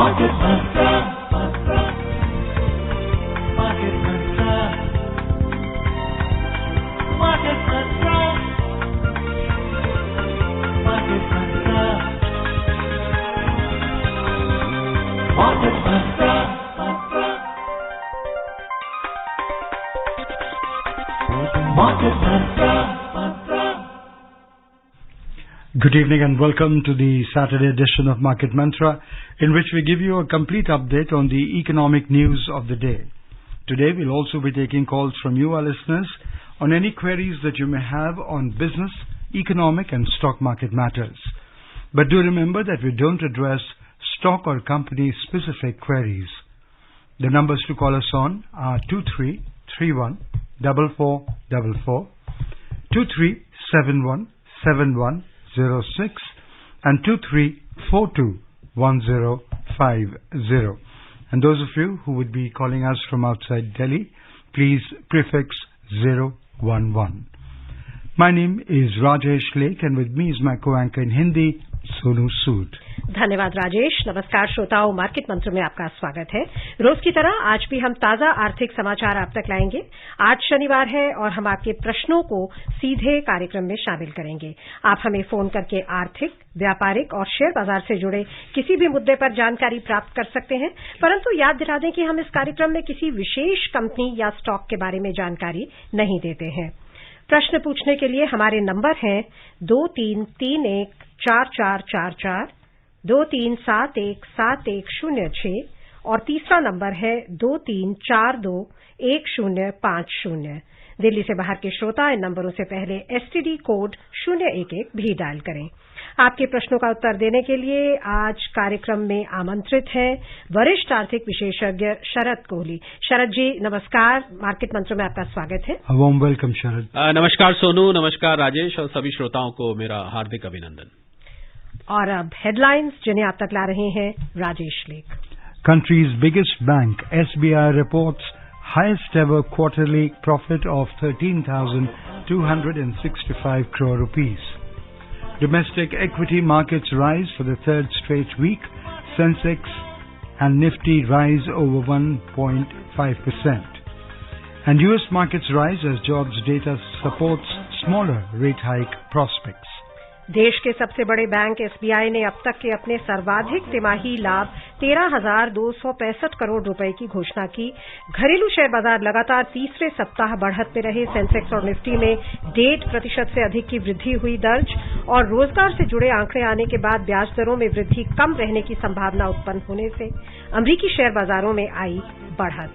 Market Mantra. Market Mantra. Market Mantra. Market Mantra. Market Mantra. Market Mantra. Good evening and welcome to the Saturday edition of Market Mantra, in which we give you a complete update on the economic news of the day. Today we'll also be taking calls from you, our listeners, on any queries that you may have on business, economic and stock market matters. But do remember that we don't address stock or company specific queries. The numbers to call us on are 2331 4444, 2371 7106 and 23421050. And those of you who would be calling us from outside Delhi, please prefix 011. My name is Rajesh Lake and with me is my co-anchor in Hindi, Sonu Sood. धन्यवाद राजेश। नमस्कार श्रोताओं, market मंत्र में आपका स्वागत है। रोज की तरह आज भी हम ताजा आर्थिक समाचार आप तक लाएंगे। आज शनिवार है और हम आपके प्रश्नों को सीधे कार्यक्रम में शामिल करेंगे। आप हमें फोन करके आर्थिक, व्यापारिक और शेयर बाजार से जुड़े किसी भी मुद्दे पर जानकारी प्राप्त कर सकते हैं, परंतु याद दिला दें कि हम इस कार्यक्रम में किसी विशेष कंपनी या स्टॉक के बारे में जानकारी नहीं देते हैं। प्रश्न पूछने के लिए हमारे नंबर हैं 23314444, 23717106 और तीसरा नंबर है 23421050। दिल्ली से बाहर के श्रोता इन नंबरों से पहले एसटीडी कोड 011 भी डायल करें। आपके प्रश्नों का उत्तर देने के लिए आज कार्यक्रम में आमंत्रित हैं वरिष्ठ आर्थिक विशेषज्ञ शरद कोहली। शरद जी नमस्कार, मार्केट मंत्र में आपका स्वागत है। वार्म वेलकम शरद। नमस्कार सोनू, नमस्कार राजेश और सभी श्रोताओं को मेरा हार्दिक अभिनंदन। और अब हेडलाइंस जिन्हें आप तक ला रहे हैं राजेश लेख। Country's biggest bank, SBI, reports highest ever quarterly profit of 13,265 crore rupees. Domestic equity markets rise for the third straight week. Sensex and Nifty rise over 1.5%. And US markets rise as jobs data supports smaller rate hike prospects. देश के सबसे बड़े bank SBI ने अब तक के अपने सर्वाधिक तिमाही लाभ 13,265 करोड़ रुपए की घोषणा की। घरेलू शेयर बाजार लगातार तीसरे सप्ताह बढ़त में रहे। सेंसेक्स और निफ्टी में 1.5% से अधिक की वृद्धि हुई दर्ज और रोजगार से जुड़े आंकड़े आने के बाद ब्याज दरों में वृद्धि कम रहने की संभावना उत्पन्न होने से अमेरिकी शेयर बाजारों में आई बढ़त।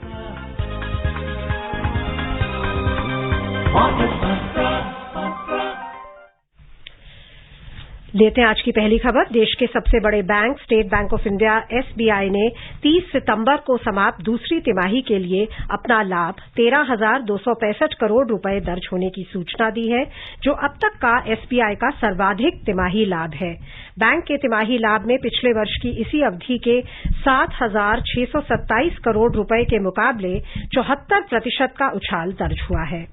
लेते हैं आज की पहली खबर। देश के सबसे बड़े bank state bank of India SBI ने 30 सितंबर को समाप्त दूसरी तिमाही के लिए अपना लाभ 13,265 करोड़ रुपए दर्ज होने की सूचना दी है, जो अब तक का एसबीआई का सर्वाधिक तिमाही लाभ है। बैंक के तिमाही लाभ में पिछले वर्ष की इसी अवधि के 7,627 करोड़ रुपए के मुकाबले 74% का उछाल दर्ज हुआ है।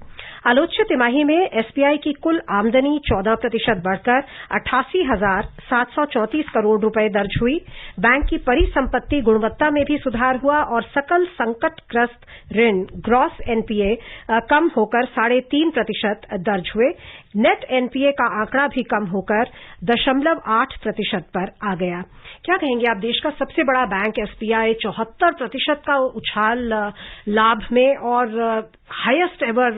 आलोच्य तिमाही में एसबीआई की कुल आमदनी 14% बढ़कर 88,734 करोड़ रुपए दर्ज हुई। बैंक की परिसंपत्ति गुणवत्ता में भी सुधार हुआ और सकल संकटग्रस्त ऋण ग्रॉस एनपीए कम होकर 3.5% दर्ज हुए। नेट एनपीए का आंकड़ा भी कम होकर 0.8% पर आ गया। क्या कहेंगे आप, देश का सबसे बड़ा बैंक एसबीआई 74% का उछाल लाभ में और हाईएस्ट एवर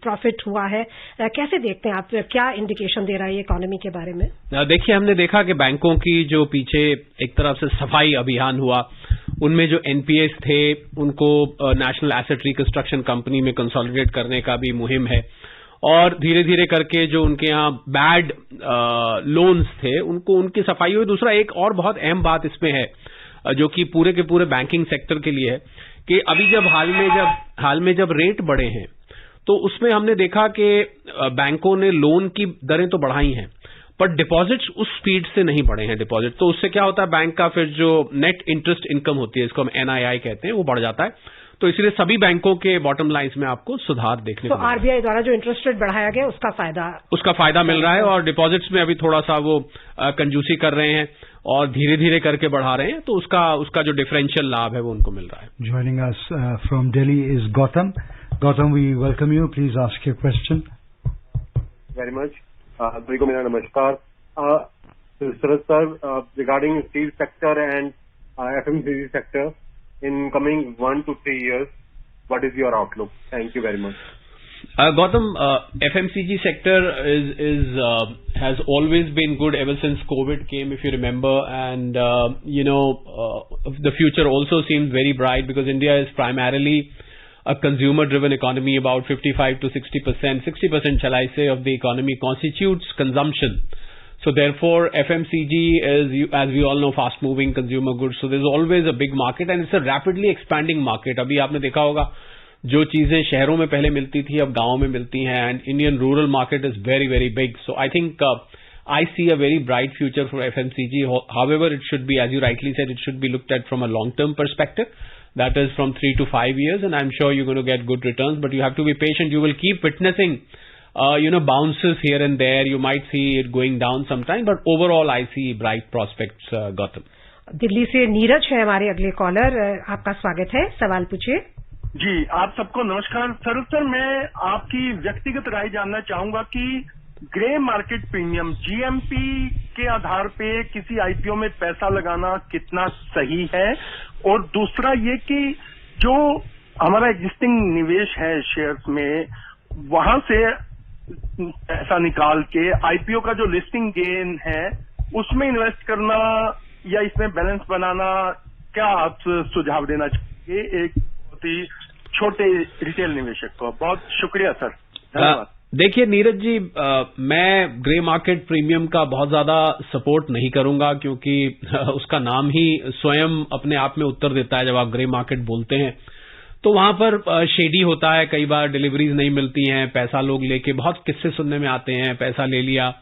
प्रॉफिट हुआ है, कैसे देखते हैं आप, क्या इंडिकेशन दे रहा है इकोनॉमी के बारे में? देखिए, हमने देखा कि बैंकों की जो पीछे एक तरफ से सफाई अभियान हुआ, उनमें जो एनपीएस थे उनको नेशनल एसेट रिकंस्ट्रक्शन कंपनी में कंसोलिडेट करने का भी मुहिम है और धीरे धीरे करके जो उनके यहाँ बैड लोन्स थे उनको उनकी सफाई हुई। दूसरा एक और बहुत अहम बात इसमें है जो कि पूरे के पूरे बैंकिंग सेक्टर के लिए है कि अभी जब हाल में जब रेट बढ़े हैं तो उसमें हमने देखा कि बैंकों ने लोन की दरें तो बढ़ाई हैं पर डिपॉजिट्स उस स्पीड से नहीं बढ़े हैं डिपॉजिट। तो उससे क्या होता है, बैंक का फिर जो नेट इंटरेस्ट इनकम होती है, इसको हम एनआईआई कहते हैं, वो बढ़ जाता है। तो इसलिए सभी बैंकों के बॉटम लाइन्स में आपको सुधार देखने को मिला। आरबीआई द्वारा जो इंटरेस्ट रेट बढ़ाया गया उसका फायदा मिल रहा है और डिपॉजिट्स में अभी थोड़ा सा वो कंजूसी कर रहे हैं और धीरे धीरे करके बढ़ा रहे हैं, तो उसका जो डिफरेंशियल लाभ है वो उनको मिल रहा है. Joining us from Delhi is Gautam. Gautam, we welcome you. Please ask your question. Very much. सभी को मेरा नमस्कार. Sarad sir, regarding steel sector and FMCG sector in coming 1 to 3 years, what is your outlook? Thank you very much. Gautam, FMCG sector has always been good ever since COVID came, if you remember, and the future also seems very bright because India is primarily a consumer-driven economy. About 55 to 60%, shall I say, of the economy constitutes consumption. So therefore, FMCG is, as we all know, fast-moving consumer goods. So there's always a big market, and it's a rapidly expanding market. अभी आपने देखा होगा जो चीजें शहरों में पहले मिलती थी अब गांवों में मिलती हैं, and Indian rural market is very very big. So I think I see a very bright future for FMCG. However, it should be, as you rightly said, it should be looked at from a long-term perspective. That is from 3 to 5 years, and I'm sure you're going to get good returns, but you have to be patient. You will keep witnessing bounces here and there. You might see it going down sometime, but overall I see bright prospects, Gautam. Delhi से नीरज है हमारे अगले collar. आपका स्वागत है, सवाल पूछिए. जी, आप सबको नमस्कार. सर, मैं आपकी व्यक्तिगत राय जानना चाहूंगा कि ग्रे मार्केट प्रीमियम GMP के आधार पे किसी IPO में पैसा लगाना कितना सही है, और दूसरा ये कि जो हमारा एग्जिस्टिंग निवेश है शेयर्स में, वहां से पैसा निकाल के IPO का जो लिस्टिंग गेन है उसमें इन्वेस्ट करना या इसमें बैलेंस बनाना, क्या आप सुझाव देना चाहिए एक बहुत ही छोटे रिटेल निवेशक को? बहुत शुक्रिया सर, धन्यवाद. देखिए नीरज जी, मैं ग्रे मार्केट प्रीमियम का बहुत ज्यादा सपोर्ट नहीं करूंगा, क्योंकि उसका नाम ही स्वयं अपने आप में उत्तर देता है. जब आप ग्रे मार्केट बोलते हैं तो वहां पर शेडी होता है, कई बार डिलीवरीज नहीं मिलती हैं, पैसा लोग लेके, बहुत किस्से सुनने में आते हैं, पैसा ले लिया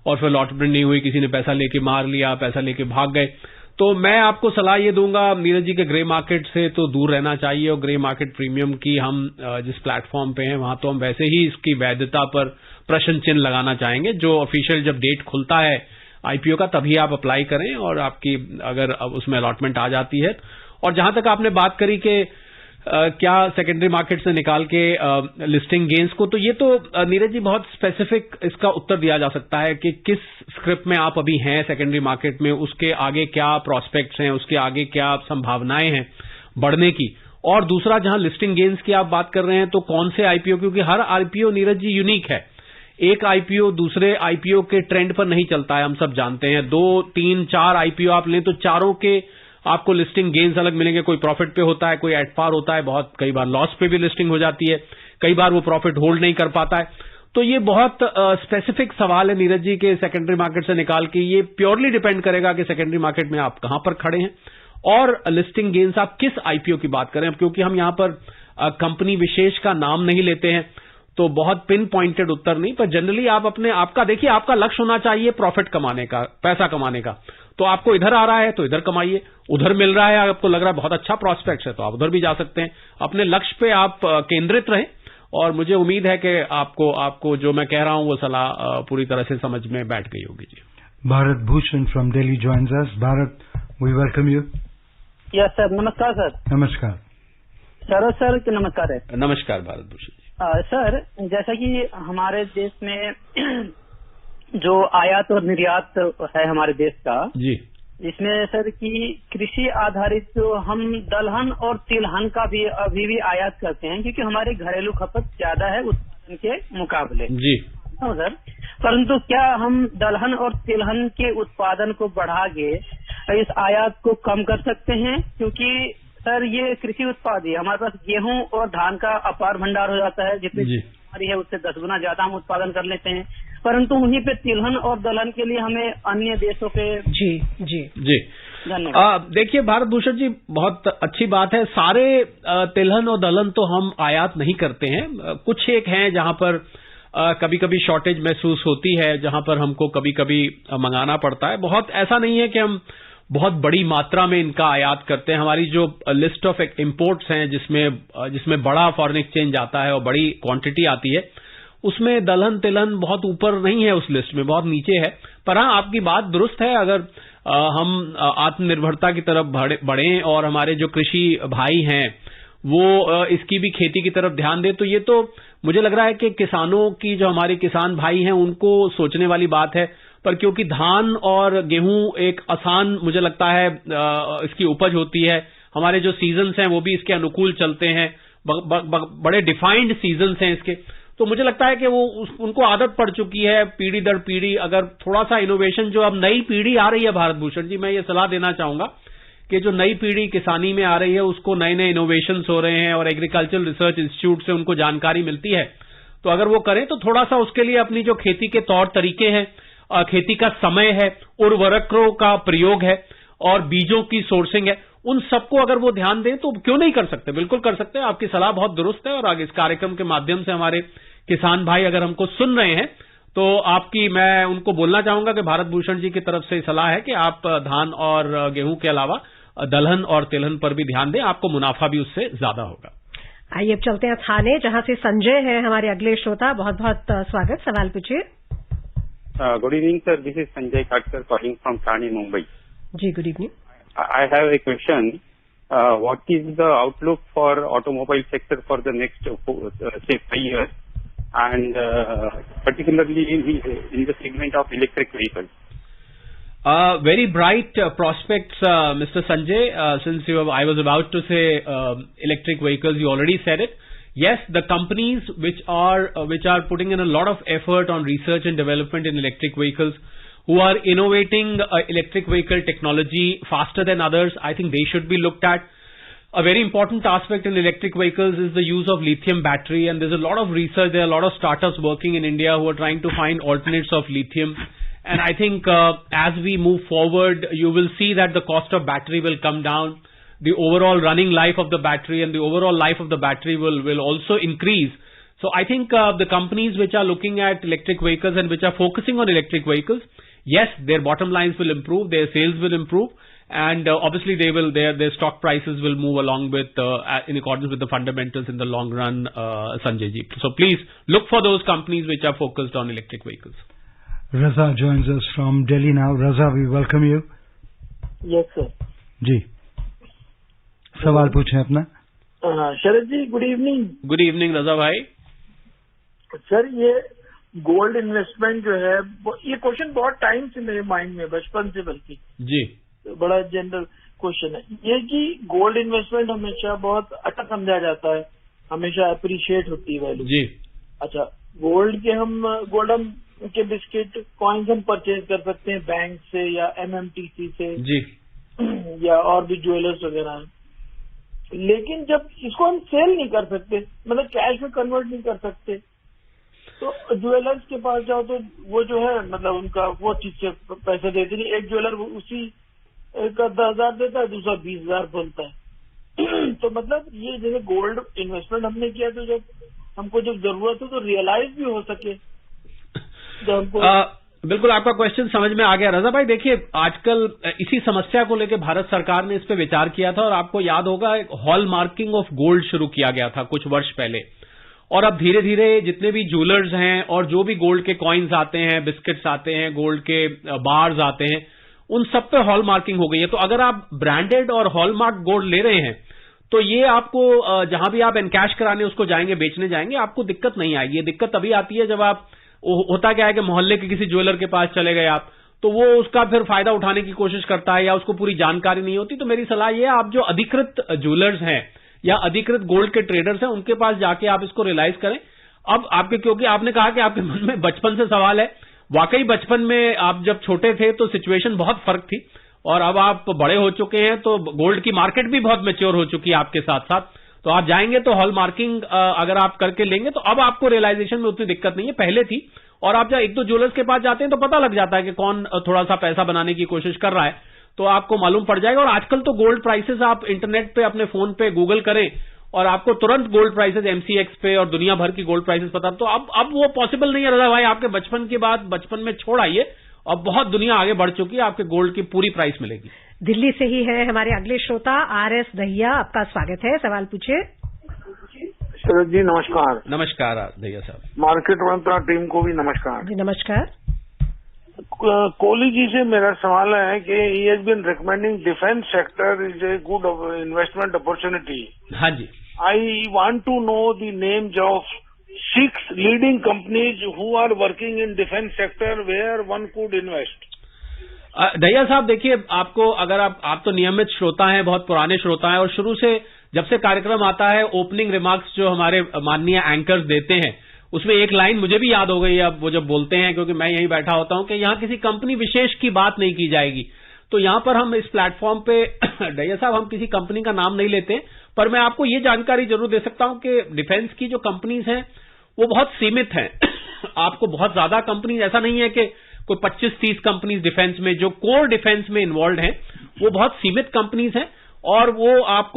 और फिर लॉट प्रिंट नहीं हुई, किसी ने पैसा लेके मार लिया, पैसा लेके भाग गए. तो मैं आपको सलाह ये दूंगा नीरज जी के ग्रे मार्केट से तो दूर रहना चाहिए, और ग्रे मार्केट प्रीमियम की हम जिस प्लेटफॉर्म पे हैं वहां तो हम वैसे ही इसकी वैधता पर प्रश्न चिन्ह लगाना चाहेंगे. जो ऑफिशियल जब डेट खुलता है IPO का तभी आप अप्लाई करें, और आपकी अगर उसमें अलॉटमेंट आ जाती है. और जहां तक आपने बात करी कि क्या सेकेंडरी मार्केट से निकाल के लिस्टिंग गेन्स को, तो ये तो नीरज जी बहुत स्पेसिफिक इसका उत्तर दिया जा सकता है कि किस स्क्रिप्ट में आप अभी हैं सेकेंडरी मार्केट में, उसके आगे क्या प्रोस्पेक्ट्स हैं, उसके आगे क्या संभावनाएं हैं बढ़ने की. और दूसरा, जहां लिस्टिंग गेन्स की आप बात कर रहे हैं तो कौन से IPO, क्योंकि हर IPO नीरज जी यूनिक है. एक IPO दूसरे IPO के ट्रेंड पर नहीं चलता है, हम सब जानते हैं. 2, 3, 4 IPO आप लें तो चारों के आपको लिस्टिंग गेन्स अलग मिलेंगे. कोई प्रॉफिट पे होता है, कोई एट पार होता है, बहुत कई बार लॉस पे भी लिस्टिंग हो जाती है, कई बार वो प्रॉफिट होल्ड नहीं कर पाता है. तो ये बहुत स्पेसिफिक सवाल है नीरज जी के सेकेंडरी मार्केट से निकाल के. ये प्योरली डिपेंड करेगा कि सेकेंडरी मार्केट में आप कहां पर खड़े हैं और लिस्टिंग गेन्स आप किस IPO की बात करें. क्योंकि हम यहां पर कंपनी विशेष का नाम नहीं लेते हैं तो बहुत पिन पॉइंटेड उत्तर नहीं, पर जनरली आप आपका देखिए, आपका लक्ष्य होना चाहिए प्रॉफिट कमाने का, पैसा कमाने का. तो आपको इधर आ रहा है तो इधर कमाइए, उधर मिल रहा है आपको लग रहा है बहुत अच्छा प्रॉस्पेक्ट है तो आप उधर भी जा सकते हैं. अपने लक्ष्य पे आप केंद्रित रहें, और मुझे उम्मीद है कि आपको जो मैं कह रहा हूं वो सलाह पूरी तरह से समझ में बैठ गई होगी. जी, Bharat Bhushan from Delhi joins us. Bharat, we welcome you. Yes sir, नमस्कार सर. नमस्कार सर नमस्कार है. नमस्कार भारत भूषण जी. सर, जैसा कि हमारे देश में जो आयात और निर्यात है हमारे देश का जी, इसमें सर की कृषि आधारित जो हम दलहन और तिलहन का भी अभी भी आयात करते हैं, क्योंकि हमारी घरेलू खपत ज्यादा है उत्पादन के मुकाबले. जी सर, परंतु क्या हम दलहन और तिलहन के उत्पादन को बढ़ा के इस आयात को कम कर सकते हैं? क्योंकि सर ये कृषि उत्पाद है, हमारे पास गेहूं और धान का अपार भंडार हो जाता है, जितनी हमारी है उससे 10 गुना ज्यादा हम उत्पादन कर लेते हैं, परंतु वहीं पे तिलहन और दलहन के लिए हमें अन्य देशों पे. जी धन्यवाद. देखिए भारत भूषण जी, बहुत अच्छी बात है. सारे तिलहन और दलहन तो हम आयात नहीं करते हैं. कुछ एक हैं जहां पर कभी कभी शॉर्टेज महसूस होती है, जहां पर हमको कभी कभी मंगाना पड़ता है. बहुत ऐसा नहीं है कि हम बहुत बड़ी मात्रा में इनका आयात करते हैं. हमारी जो लिस्ट ऑफ इंपोर्ट्स हैं जिसमें बड़ा फॉरेन एक्सचेंज आता है और बड़ी क्वांटिटी आती है, उसमें दलहन तिलहन बहुत ऊपर नहीं है, उस लिस्ट में बहुत नीचे है. पर हाँ, आपकी बात दुरुस्त है. अगर हम आत्मनिर्भरता की तरफ बढ़ें और हमारे जो कृषि भाई हैं वो इसकी भी खेती की तरफ ध्यान दें। तो ये तो मुझे लग रहा है कि किसानों की, जो हमारे किसान भाई हैं, उनको सोचने वाली बात है। पर क्योंकि धान और गेहूं एक आसान, मुझे लगता है, इसकी उपज होती है, हमारे जो सीजन्स हैं वो भी इसके अनुकूल चलते हैं, बड़े डिफाइंड सीजन्स हैं इसके, तो मुझे लगता है कि वो उनको आदत पड़ चुकी है पीढ़ी दर पीढ़ी। अगर थोड़ा सा इनोवेशन, जो अब नई पीढ़ी आ रही है भारत भूषण जी, मैं ये सलाह देना चाहूंगा कि जो नई पीढ़ी किसानी में आ रही है उसको नए नए इनोवेशंस हो रहे हैं और एग्रीकल्चरल रिसर्च इंस्टीट्यूट से उनको जानकारी मिलती है, तो अगर वो करें तो थोड़ा सा उसके लिए अपनी जो खेती के तौर तरीके हैं, खेती का समय है, उर्वरकों का प्रयोग है और बीजों की सोर्सिंग है, उन सबको अगर वो ध्यान दें तो क्यों नहीं कर सकते, बिल्कुल कर सकते हैं। आपकी सलाह बहुत दुरुस्त है और आगे इस कार्यक्रम के माध्यम से हमारे किसान भाई अगर हमको सुन रहे हैं तो मैं उनको बोलना चाहूंगा कि भारत भूषण जी की तरफ से सलाह है कि आप धान और गेहूं के अलावा दलहन और तिलहन पर भी ध्यान दें, आपको मुनाफा भी उससे ज्यादा होगा। आइए अब चलते हैं थाने, जहां से संजय है हमारे अगले श्रोता। बहुत बहुत स्वागत, सवाल पूछिए। Good evening sir, this is Sanjay Katkar calling from Thane, Mumbai. जी, good evening. I have a question. What is the outlook for automobile sector for the next, say, 5 years, and particularly in the segment of electric vehicles? Very bright prospects, Mr. Sanjay. Since I was about to say electric vehicles, you already said it. Yes, the companies which are putting in a lot of effort on research and development in electric vehicles, who are innovating electric vehicle technology faster than others, I think they should be looked at. A very important aspect in electric vehicles is the use of lithium battery, and there's a lot of research, there are a lot of startups working in India who are trying to find alternates of lithium. And I think as we move forward, you will see that the cost of battery will come down, the overall running life of the battery and the overall life of the battery will also increase. So I think the companies which are looking at electric vehicles and which are focusing on electric vehicles, yes, their bottom lines will improve, their sales will improve, and obviously their stock prices will move along with in accordance with the fundamentals in the long run, Sanjay ji. So please look for those companies which are focused on electric vehicles. Raza joins us from Delhi now. Raza, we welcome you. Yes sir. जी, सवाल पूछें अपना। शरद जी, good evening. Good evening रजा भाई। Sir, ये gold investment जो है, ये question बहुत time से मेरे माइंड में, बचपन से, बल्कि जी बड़ा जनरल क्वेश्चन है ये कि गोल्ड इन्वेस्टमेंट हमेशा बहुत अच्छा समझा जाता है, हमेशा अप्रिशिएट होती है वैल्यू जी। अच्छा, गोल्ड के बिस्किट कॉइन्स हम परचेज कर सकते हैं बैंक से या MMTC से जी, या और भी ज्वेलर्स वगैरह, लेकिन जब इसको हम सेल नहीं कर सकते, मतलब कैश में कन्वर्ट नहीं कर सकते, तो ज्वेलर्स के पास जाओ तो वो जो है, मतलब उनका वो चीज से पैसे देते नहीं। एक ज्वेलर उसी का 10,000 देता है, दूसरा 20,000 बोलता है। तो मतलब ये जैसे गोल्ड इन्वेस्टमेंट हमने किया, तो जब हमको जरूरत हो तो रियलाइज भी हो सके, जब हमको बिल्कुल आपका क्वेश्चन समझ में आ गया रजा भाई। देखिए, आजकल इसी समस्या को लेकर भारत सरकार ने इस पे विचार किया था और आपको याद होगा एक हॉल मार्किंग ऑफ गोल्ड शुरू किया गया था कुछ वर्ष पहले, और अब धीरे धीरे जितने भी ज्वेलर्स हैं और जो भी गोल्ड के कॉइन्स आते हैं, बिस्किट्स आते हैं, गोल्ड के बार्स आते हैं, उन सब पे हॉल मार्किंग हो गई है। तो अगर आप ब्रांडेड और हॉलमार्क गोल्ड ले रहे हैं तो ये आपको जहां भी आप एनकैश कराने उसको जाएंगे, बेचने जाएंगे, आपको दिक्कत नहीं आएगी। ये दिक्कत तभी आती है जब आप, होता क्या है कि मोहल्ले के किसी ज्वेलर के पास चले गए आप, तो वो उसका फिर फायदा उठाने की कोशिश करता है या उसको पूरी जानकारी नहीं होती। तो मेरी सलाह ये है, आप जो अधिकृत ज्वेलर्स हैं या अधिकृत गोल्ड के ट्रेडर्स हैं, उनके पास जाके आप इसको रियलाइज करें। अब आपके, क्योंकि आपने कहा कि आपके मन में बचपन से सवाल है, वाकई बचपन में आप जब छोटे थे तो सिचुएशन बहुत फर्क थी, और अब आप बड़े हो चुके हैं तो गोल्ड की मार्केट भी बहुत मैच्योर हो चुकी है आपके साथ साथ। तो आप जाएंगे तो हॉल मार्किंग अगर आप करके लेंगे तो अब आपको रियलाइजेशन में उतनी दिक्कत नहीं है, पहले थी। और आप जब एक दो ज्वेलर्स के पास जाते हैं तो पता लग जाता है कि कौन थोड़ा सा पैसा बनाने की कोशिश कर रहा है, तो आपको मालूम पड़ जाएगा। और आजकल तो गोल्ड प्राइसेस आप इंटरनेट पे अपने फोन पे गूगल करें और आपको तुरंत गोल्ड प्राइसेस MCX पे और दुनिया भर की गोल्ड प्राइसेस पता। तो अब वो पॉसिबल नहीं है रजा भाई, आपके बचपन की बात बचपन में छोड़ आइए, अब बहुत दुनिया आगे बढ़ चुकी है, आपके गोल्ड की पूरी प्राइस मिलेगी। दिल्ली से ही है हमारे अगले श्रोता RS दहिया, आपका स्वागत है, सवाल पूछिए। शरद जी नमस्कार। नमस्कार दहिया साहब। मार्केट मंत्रा टीम को भी नमस्कार। जी नमस्कार। कोहली जी से मेरा सवाल है कि he has been recommending defence sector is a good investment opportunity. हाँ जी. I want to know the names of 6 leading companies who are working in defence sector where one could invest. Dahiya साहब देखिए, आपको अगर आप तो नियमित श्रोता हैं, बहुत पुराने श्रोता हैं, और शुरू से जब से कार्यक्रम आता है ओपनिंग रिमार्क्स जो हमारे माननीय एंकर्स देते हैं उसमें एक लाइन मुझे भी याद हो गई है अब वो जब बोलते हैं, क्योंकि मैं यहीं बैठा होता हूं कि यहां किसी कंपनी विशेष की बात नहीं की जाएगी. तो यहां पर हम इस प्लेटफॉर्म पे दहिया साहब हम किसी कंपनी का नाम नहीं लेते, पर मैं आपको ये जानकारी जरूर दे सकता हूं कि डिफेंस की जो कंपनीज हैं वो बहुत सीमित हैं. आपको बहुत ज्यादा कंपनीज, ऐसा नहीं है कि कोई 25-30 कंपनीज डिफेंस में जो कोर डिफेंस में इन्वॉल्व हैं, वो बहुत सीमित कंपनीज हैं. और वो आप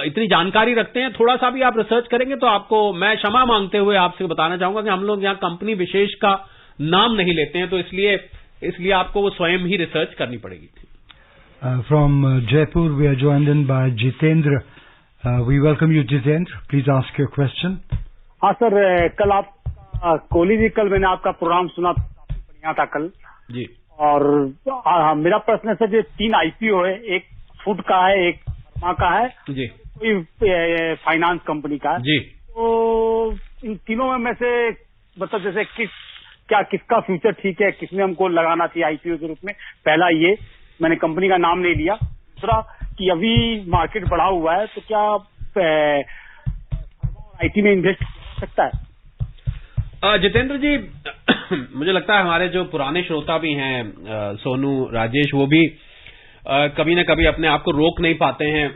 इतनी जानकारी रखते हैं, थोड़ा सा भी आप रिसर्च करेंगे तो आपको, मैं क्षमा मांगते हुए आपसे बताना चाहूंगा कि हम लोग यहाँ कंपनी विशेष का नाम नहीं लेते हैं, तो इसलिए आपको वो स्वयं ही रिसर्च करनी पड़ेगी. From Jaipur we are joined in by Jitendra. We welcome you Jitendra, please ask your question. हाँ सर, कल आप कोहली जी, कल मैंने आपका प्रोग्राम सुना, काफी बढ़िया था कल जी. और मेरा प्रश्न है सर, जो 3 IPO है, एक फूड का है, एक फार्मा का है जी, कोई फाइनेंस कंपनी का है जी. तो इन तीनों में से मतलब जैसे किसका फ्यूचर ठीक है, किसमें हमको लगाना चाहिए IPO के रूप में? पहला ये, मैंने कंपनी का नाम नहीं लिया. दूसरा कि अभी मार्केट बढ़ा हुआ है तो क्या IT में इन्वेस्ट कर सकता है? जितेंद्र जी, मुझे लगता है हमारे जो पुराने श्रोता भी हैं, सोनू, राजेश, वो भी कभी न कभी अपने आप को रोक नहीं पाते हैं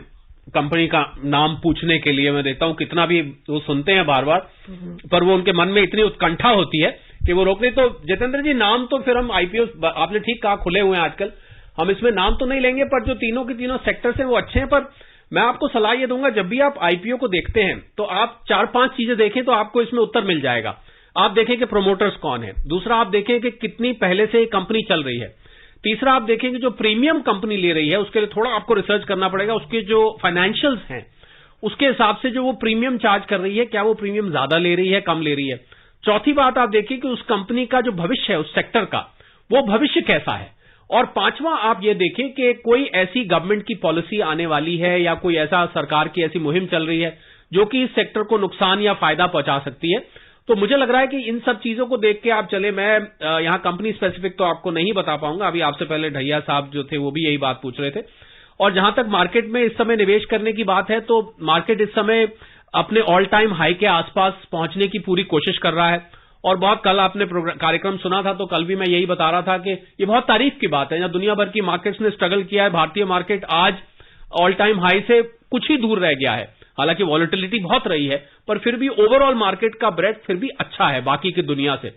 कंपनी का नाम पूछने के लिए. मैं देखता हूं कितना भी वो सुनते हैं बार बार, पर वो उनके मन में इतनी उत्कंठा होती है कि वो रोक नहीं. तो जितेंद्र जी, नाम तो फिर हम IPO, आपने ठीक कहा, खुले हुए हैं आजकल, हम इसमें नाम तो नहीं लेंगे, पर जो तीनों के तीनों सेक्टर्स हैं वो अच्छे हैं. पर मैं आपको सलाह ये दूंगा, जब भी आप IPO को देखते हैं तो आप 4-5 चीजें देखें तो आपको इसमें उत्तर मिल जाएगा. आप देखें कि प्रोमोटर्स कौन है. दूसरा, आप देखें कि कितनी पहले से कंपनी चल रही है. तीसरा, आप देखें कि जो प्रीमियम कंपनी ले रही है उसके लिए थोड़ा आपको रिसर्च करना पड़ेगा. उसके जो फाइनेंशियल्स हैं उसके हिसाब से जो वो प्रीमियम चार्ज कर रही है, क्या वो प्रीमियम ज्यादा ले रही है, कम ले रही है. चौथी बात, आप देखिए कि उस कंपनी का जो भविष्य है उस सेक्टर का, वो भविष्य कैसा है. और पांचवा, आप ये देखें कि कोई ऐसी गवर्नमेंट की पॉलिसी आने वाली है या कोई ऐसा सरकार की ऐसी मुहिम चल रही है जो कि इस सेक्टर को नुकसान या फायदा पहुंचा सकती है. तो मुझे लग रहा है कि इन सब चीजों को देख के आप चले. मैं यहां कंपनी स्पेसिफिक तो आपको नहीं बता पाऊंगा. अभी आपसे पहले ढैया साहब जो थे वो भी यही बात पूछ रहे थे. और जहां तक मार्केट में इस समय निवेश करने की बात है, तो मार्केट इस समय अपने ऑल टाइम हाई के आसपास पहुंचने की पूरी कोशिश कर रहा है. और बहुत, कल आपने कार्यक्रम सुना था तो कल भी मैं यही बता रहा था कि ये बहुत तारीफ की बात है. जहां दुनिया भर की मार्केट्स ने स्ट्रगल किया है, भारतीय मार्केट आज ऑल टाइम हाई से कुछ ही दूर रह गया है. हालांकि वॉलेटिलिटी बहुत रही है, पर फिर भी ओवरऑल मार्केट का ब्रेथ फिर भी अच्छा है बाकी की दुनिया से.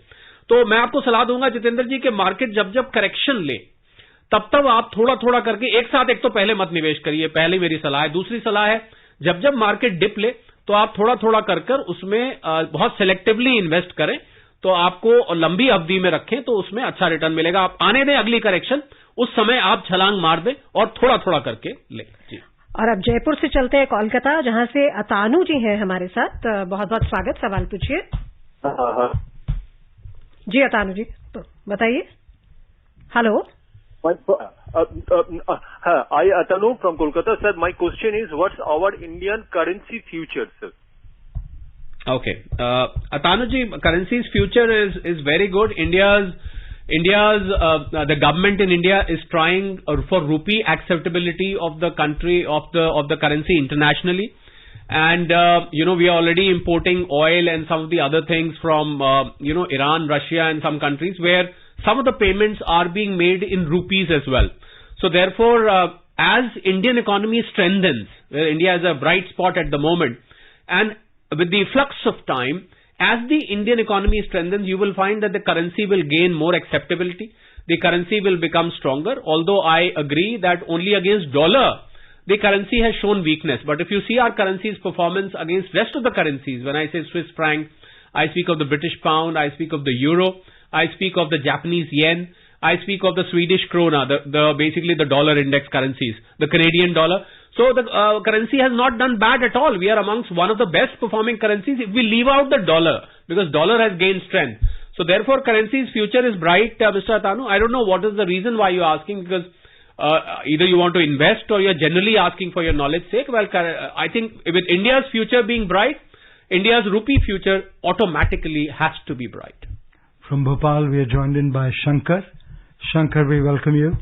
तो मैं आपको सलाह दूंगा जितेंद्र जी कि मार्केट जब जब करेक्शन ले तब आप थोड़ा थोड़ा करके एक साथ, एक तो पहले मत निवेश करिए, पहले मेरी सलाह है. दूसरी सलाह है, जब जब मार्केट डिप ले तो आप थोड़ा थोड़ा कर उसमें बहुत सिलेक्टिवली इन्वेस्ट करें, तो आपको लंबी अवधि में रखें तो उसमें अच्छा रिटर्न मिलेगा. आप आने दें अगली करेक्शन, उस समय आप छलांग मार दें और थोड़ा थोड़ा करके लें. जी. और अब जयपुर से चलते हैं कोलकाता, जहां से अतानु जी हैं हमारे साथ. बहुत बहुत स्वागत, सवाल पूछिए. जी अतानु जी, तो बताइए. Hello. I Atanu from Kolkata, sir. My question is, what's our Indian currency future, sir? Okay, Atanu ji, currency's future is very good. India's the government in India is trying for rupee acceptability of the country of the currency internationally, and we are already importing oil and some of the other things from Iran, Russia, and some countries where some of the payments are being made in rupees as well. So therefore, as Indian economy strengthens, where India is a bright spot at the moment, and with the flux of time, as the Indian economy strengthens, you will find that the currency will gain more acceptability. The currency will become stronger. Although I agree that only against dollar, the currency has shown weakness. But if you see our currency's performance against rest of the currencies, when I say Swiss franc, I speak of the British pound, I speak of the euro, I speak of the Japanese yen, I speak of the Swedish krona, basically the dollar index currencies, the Canadian dollar. So the currency has not done bad at all. We are amongst one of the best performing currencies if we leave out the dollar, because dollar has gained strength. So therefore, currency's future is bright, Mr. Atanu. I don't know what is the reason why you're asking, because either you want to invest or you're generally asking for your knowledge sake. Well, I think with India's future being bright, India's rupee future automatically has to be bright. From Bhopal, we are joined in by Shankar. Shankar, we welcome you.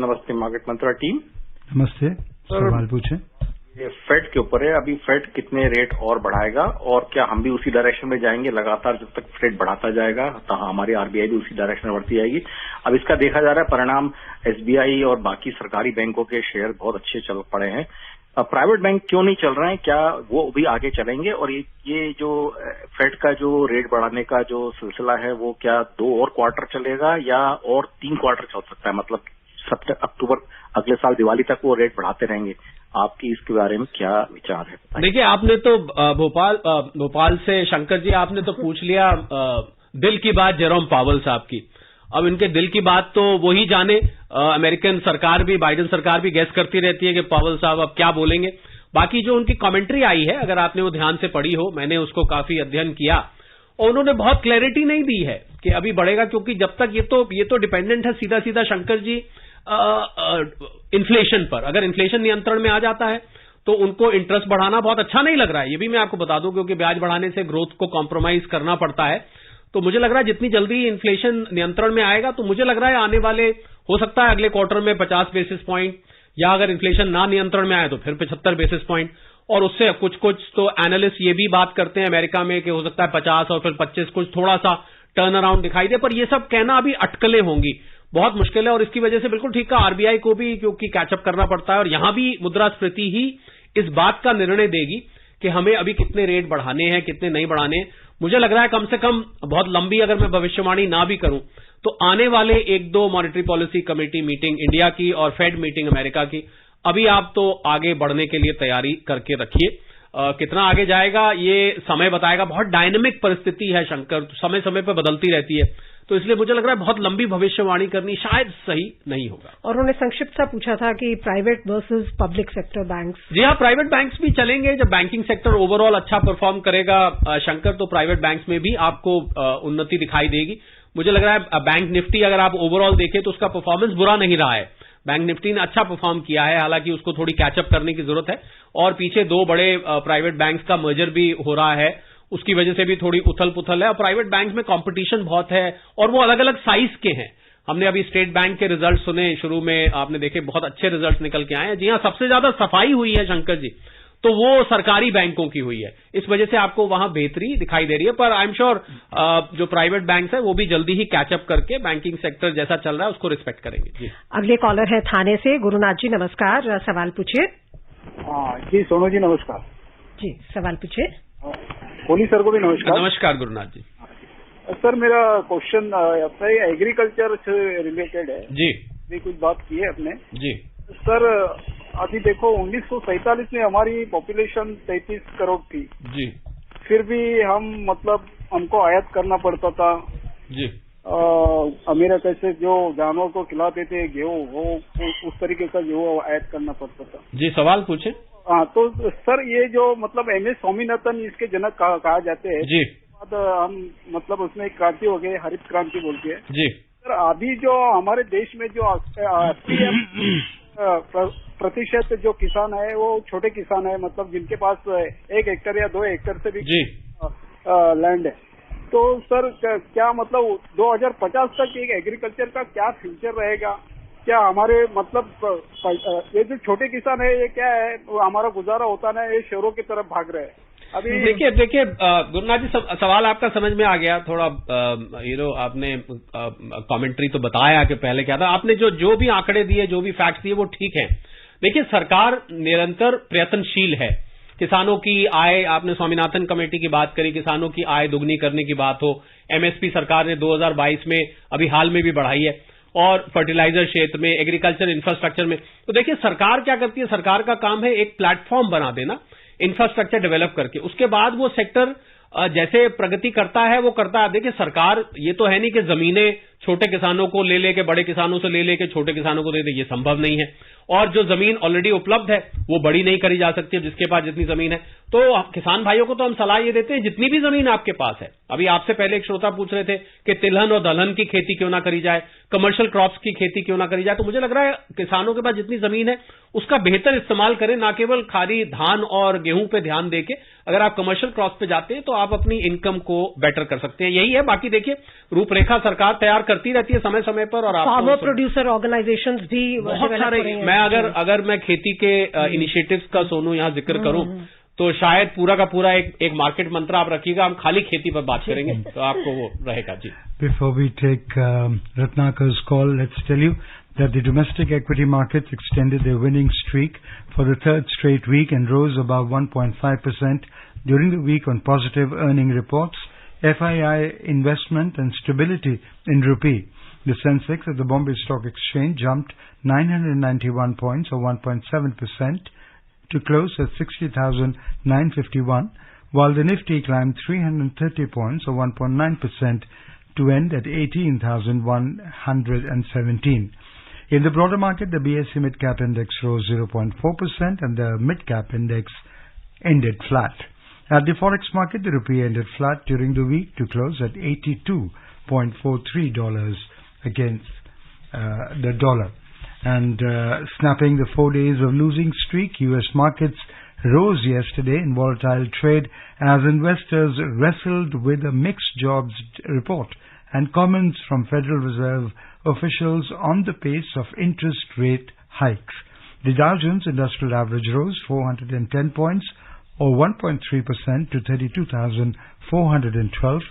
नमस्ते market मंत्रा team. नमस्ते, सवाल पूछें। ये fade के ऊपर है, अभी fade कितने रेट और बढ़ाएगा और क्या हम भी उसी डायरेक्शन में जाएंगे लगातार जब तक फेड बढ़ाता जाएगा, तो हमारी आरबीआई भी उसी डायरेक्शन में बढ़ती जाएगी। अब इसका देखा जा रहा है परिणाम, एसबीआई और बाकी सरकारी बैंकों के शेयर बहुत अच्छे चल पड़े हैं। प्राइवेट बैंक क्यों नहीं चल रहे हैं, क्या वो भी आगे चलेंगे? और ये जो फेड का जो रेट बढ़ाने का जो सिलसिला है वो क्या 2 और क्वार्टर चलेगा या और 3 क्वार्टर चल सकता है? मतलब अक्टूबर अगले साल दिवाली तक वो रेट बढ़ाते रहेंगे? आपकी इसके बारे में क्या विचार है? देखिए, आपने तो भोपाल से शंकर जी आपने तो पूछ लिया दिल की बात जेरोम पावेल साहब की। अब इनके दिल की बात तो वो ही जाने। अमेरिकन सरकार भी, बाइडेन सरकार भी गैस करती रहती है कि पावेल साहब अब क्या बोलेंगे। बाकी जो उनकी कमेंट्री आई है, अगर आपने वो ध्यान से पढ़ी हो, मैंने उसको काफी अध्ययन किया, और उन्होंने बहुत क्लैरिटी नहीं दी है कि अभी बढ़ेगा, क्योंकि जब तक ये तो डिपेंडेंट है सीधा सीधा शंकर जी इन्फ्लेशन पर। अगर इन्फ्लेशन नियंत्रण में आ जाता है तो उनको इंटरेस्ट बढ़ाना बहुत अच्छा नहीं लग रहा है। ये भी मैं आपको बता दूं, क्योंकि ब्याज बढ़ाने से ग्रोथ को कॉम्प्रोमाइज करना पड़ता है। तो मुझे लग रहा है जितनी जल्दी इन्फ्लेशन नियंत्रण में आएगा, तो मुझे लग रहा है आने वाले, हो सकता है अगले क्वार्टर में 50 बेसिस पॉइंट, या अगर इन्फ्लेशन ना नियंत्रण में आए तो फिर 75 बेसिस पॉइंट। और उससे कुछ तो एनालिस्ट ये भी बात करते हैं अमेरिका में कि हो सकता है 50 और फिर 25, कुछ थोड़ा सा टर्न अराउंड दिखाई दे। पर ये सब कहना अभी अटकलें होंगी, बहुत मुश्किल है। और इसकी वजह से बिल्कुल ठीक है, आरबीआई को भी क्योंकि कैचअप करना पड़ता है, और यहां भी मुद्रास्फीति ही इस बात का निर्णय देगी कि हमें अभी कितने रेट बढ़ाने हैं, कितने नहीं बढ़ाने हैं। मुझे लग रहा है कम से कम, बहुत लंबी अगर मैं भविष्यवाणी ना भी करूं, तो आने वाले 1-2 monetary policy committee meeting India की और फेड मीटिंग अमेरिका की, अभी आप तो आगे बढ़ने के लिए तैयारी करके रखिए। कितना आगे जाएगा ये समय बताएगा। बहुत डायनेमिक परिस्थिति है शंकर, समय समय पर बदलती रहती है, तो इसलिए मुझे लग रहा है बहुत लंबी भविष्यवाणी करनी शायद सही नहीं होगा। और उन्होंने संक्षिप्त सा पूछा था कि private versus public sector banks. जी हाँ, प्राइवेट बैंक्स भी चलेंगे। जब बैंकिंग सेक्टर ओवरऑल अच्छा परफॉर्म करेगा शंकर, तो प्राइवेट बैंक्स में भी आपको उन्नति दिखाई देगी। मुझे लग रहा है बैंक निफ्टी अगर आप ओवरऑल देखें तो उसका परफॉर्मेंस बुरा नहीं रहा है। बैंक निफ्टी ने अच्छा परफॉर्म किया है, हालांकि उसको थोड़ी कैचअप करने की जरूरत है। और पीछे 2 बड़े प्राइवेट बैंक्स का मर्जर भी हो रहा है, उसकी वजह से भी थोड़ी उथल पुथल है। और प्राइवेट बैंक में कंपटीशन बहुत है, और वो अलग अलग साइज के हैं। हमने अभी स्टेट बैंक के रिजल्ट सुने, शुरू में आपने देखे बहुत अच्छे रिजल्ट निकल के आए हैं। जी हाँ, सबसे ज्यादा सफाई हुई है शंकर जी, तो वो सरकारी बैंकों की हुई है। इस वजह से आपको वहां बेहतरी दिखाई दे रही है। पर आई एम श्योर जो प्राइवेट बैंक्स है वो भी जल्दी ही कैचअप करके बैंकिंग सेक्टर जैसा चल रहा है उसको रिस्पेक्ट करेंगे। जी, अगले कॉलर है थाने से गुरुनाथ जी, नमस्कार, सवाल पूछिए। जी सोनू जी नमस्कार। जी, सवाल पूछिए। कोहली सर को भी नमस्कार। नमस्कार गुरुनाथ जी। सर मेरा क्वेश्चन एग्रीकल्चर से रिलेटेड है। जी, भी कुछ बात की है अपने। जी सर, अभी देखो 1947 में हमारी पॉपुलेशन 33 करोड़ थी। जी, फिर भी हम मतलब हमको आयात करना पड़ता था। जी, अमेरिका से जो जानवर को खिलाते थे गेहूं, वो उस तरीके का गेहूं आयात करना पड़ता था। जी, सवाल पूछे। हाँ, तो सर ये जो मतलब एम एस स्वामीनाथन इसके जनक कहा जाते हैं। जी, बाद हम मतलब उसमें एक क्रांति हो गई, हरित क्रांति बोलते हैं। जी, सर अभी जो हमारे देश में जो प्रतिशत जो किसान है वो छोटे किसान है, मतलब जिनके पास 1 हेक्टर या 2 हेक्टर से भी लैंड है। तो सर क्या मतलब 2050 तक एक एग्रीकल्चर का क्या फ्यूचर रहेगा? क्या हमारे मतलब ये जो छोटे किसान है ये क्या है, हमारा गुजारा होता ना, ये शहरों की तरफ भाग रहे हैं अभी? देखिए गुरुनाथ जी, सवाल आपका समझ में आ गया। थोड़ा आपने कमेंट्री तो बताया कि पहले क्या था। आपने जो भी आंकड़े दिए, जो भी फैक्ट्स दिए, वो ठीक है। देखिए, सरकार निरंतर प्रयत्नशील है। किसानों की आय, आपने स्वामीनाथन कमेटी की बात करी, किसानों की आय दुगनी करने की बात हो। एमएसपी सरकार ने 2022 में अभी हाल में भी बढ़ाई है, और फर्टिलाइजर क्षेत्र में, एग्रीकल्चर इंफ्रास्ट्रक्चर में। तो देखिए सरकार क्या करती है, सरकार का काम है एक प्लेटफॉर्म बना देना, इंफ्रास्ट्रक्चर डेवलप करके, उसके बाद वो सेक्टर जैसे प्रगति करता है वो करता है। देखिए सरकार ये तो है नहीं कि जमीनें छोटे किसानों को ले लेके, बड़े किसानों से ले लेके छोटे किसानों को दे दे, ये संभव नहीं है। और जो जमीन ऑलरेडी उपलब्ध है वो बड़ी नहीं करी जा सकती है, जिसके पास जितनी जमीन है। तो किसान भाइयों को तो हम सलाह ये देते हैं, जितनी भी जमीन आपके पास है, अभी आपसे पहले एक श्रोता पूछ रहे थे कि तिलहन और दलहन की खेती क्यों ना करी जाए, कमर्शियल क्रॉप्स की खेती क्यों ना करी जाए। तो मुझे लग रहा है किसानों के पास जितनी जमीन है उसका बेहतर इस्तेमाल करें, ना केवल खाली धान और गेहूं पे ध्यान देके। अगर आप कमर्शियल क्रॉप्स पे जाते हैं तो आप अपनी इनकम को बेटर कर सकते हैं। यही है। बाकी देखिए, रूपरेखा सरकार तैयार करती रहती है समय समय पर। और फार्मर प्रोड्यूसर ऑर्गेनाइजेशंस भी बहुत सारे, मैं अगर मैं खेती के इनिशिएटिव्स का सोनू यहां जिक्र करूं तो शायद पूरा का पूरा एक मार्केट मंत्र आप रखिएगा, हम खाली खेती पर बात करेंगे तो आपको वो रहेगा। जी, before we take Ratnakar's call, let's tell you that the domestic equity markets extended their winning streak for the third straight week and rose above 1.5% during the week on positive earning reports, FII investment and stability in rupee. The Sensex at the Bombay Stock Exchange jumped 991 points or 1.7% to close at 60,951, while the Nifty climbed 330 points or 1.9% to end at 18,117. In the broader market, the BSE Mid-Cap Index rose 0.4% and the Mid-Cap Index ended flat. At the Forex market, the rupee ended flat during the week to close at $82.43 against the dollar. And snapping the 4 days of losing streak, U.S. markets rose yesterday in volatile trade as investors wrestled with a mixed jobs report and comments from Federal Reserve officials on the pace of interest rate hikes. The Dow Jones Industrial Average rose 410 points or 1.3% to 32,412.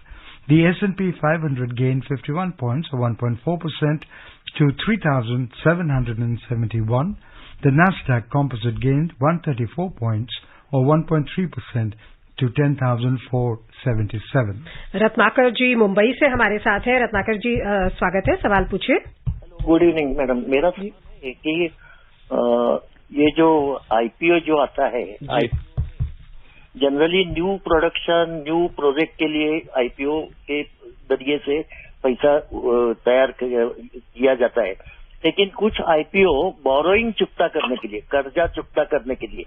The S&P 500 gained 51 points or 1.4% to 3,771. The Nasdaq Composite gained 134 points or 1.3% to 10,477. Ratnakar जी मुंबई से हमारे साथ हैं। रत्नाकर जी स्वागत है, सवाल पूछिए। Good evening madam, मेरा है कि ये जो आईपीओ जो आता है, generally new production, new project के लिए आईपीओ के जरिए से पैसा तैयार किया जाता है, लेकिन कुछ आईपीओ बोरोइंग चुकता करने के लिए, कर्जा चुकता करने के लिए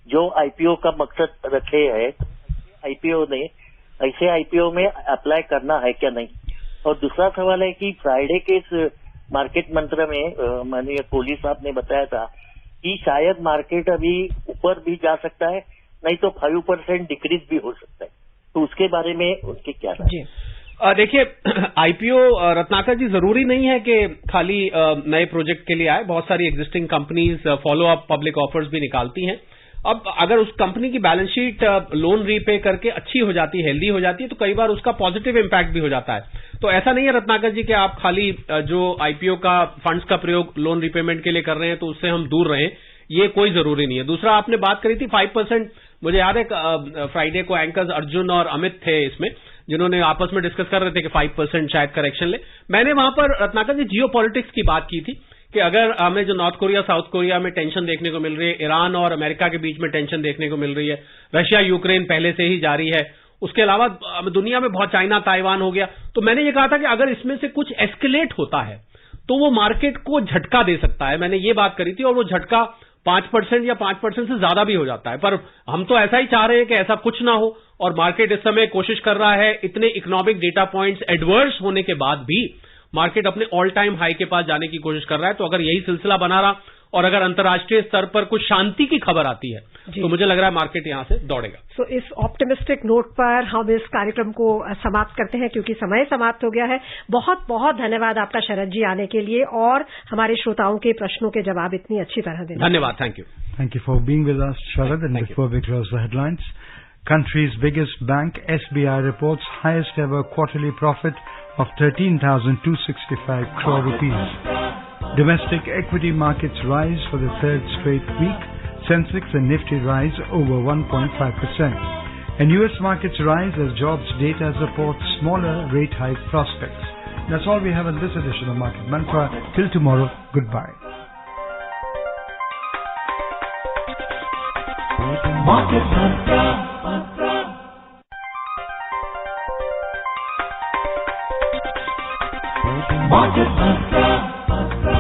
जो आईपीओ का मकसद रखे है, आईपीओ ने ऐसे आईपीओ में अप्लाई करना है क्या नहीं। और दूसरा सवाल है कि फ्राइडे के इस मार्केट मंत्र में माननीय कोहली साहब ने बताया था कि शायद मार्केट अभी ऊपर भी जा सकता है, नहीं तो 5% डिक्रीज भी हो सकता है, तो उसके बारे में उनकी क्या राय है? देखिए, आईपीओ रत्नाकर जी जरूरी नहीं है कि खाली नए प्रोजेक्ट के लिए आए। बहुत सारी existing companies follow up public offers भी निकालती हैं। अब अगर उस कंपनी की बैलेंस शीट लोन रीपे करके अच्छी हो जाती है, हेल्दी हो जाती है, तो कई बार उसका पॉजिटिव इंपैक्ट भी हो जाता है। तो ऐसा नहीं है रत्नाकर जी कि आप खाली जो आईपीओ का फंड्स का प्रयोग लोन रिपेमेंट के लिए कर रहे हैं तो उससे हम दूर रहें, ये कोई जरूरी नहीं है। दूसरा, आपने बात करी थी 5%, मुझे याद है फ्राइडे को एंकर्स अर्जुन और अमित थे इसमें, जिन्होंने आपस में डिस्कस कर रहे थे कि 5% शायद करेक्शन ले। मैंने वहां पर रत्नाकर जी जियो पॉलिटिक्स की बात की थी कि अगर हमें जो नॉर्थ कोरिया साउथ कोरिया में टेंशन देखने को मिल रही है, ईरान और अमेरिका के बीच में टेंशन देखने को मिल रही है, रशिया यूक्रेन पहले से ही जारी है, उसके अलावा दुनिया में बहुत चाइना ताइवान हो गया, तो मैंने ये कहा था कि अगर इसमें से कुछ एस्केलेट होता है तो वो मार्केट को झटका दे सकता है। मैंने ये बात करी थी और वो झटका 5% या 5% से ज्यादा भी हो जाता है। पर हम तो ऐसा ही चाह रहे हैं कि ऐसा कुछ ना हो, और मार्केट इस समय कोशिश कर रहा है, इतने इकोनॉमिक डेटा पॉइंट्स एडवर्स होने के बाद भी मार्केट अपने ऑल टाइम हाई के पास जाने की कोशिश कर रहा है। तो अगर यही सिलसिला बना रहा और अगर अंतर्राष्ट्रीय स्तर पर कुछ शांति की खबर आती है तो मुझे लग रहा है मार्केट यहां से दौड़ेगा। तो इस ऑप्टिमिस्टिक नोट पर हम इस कार्यक्रम को समाप्त करते हैं क्योंकि समय समाप्त हो गया है। बहुत बहुत धन्यवाद आपका शरद जी आने के लिए और हमारे श्रोताओं के प्रश्नों के जवाब इतनी अच्छी तरह देने। धन्यवाद, thank you. Thank you for being with us, Sharad. And before we close the headlines, country's biggest bank, SBI, reports highest ever quarterly profit of 13,265 crore rupees. Domestic equity markets rise for the third straight week. Sensex and Nifty rise over 1.5%. And US markets rise as jobs data supports smaller rate hike prospects. That's all we have in this edition of Market Mantra. Till tomorrow, goodbye. Market Mantra. Market Mantra.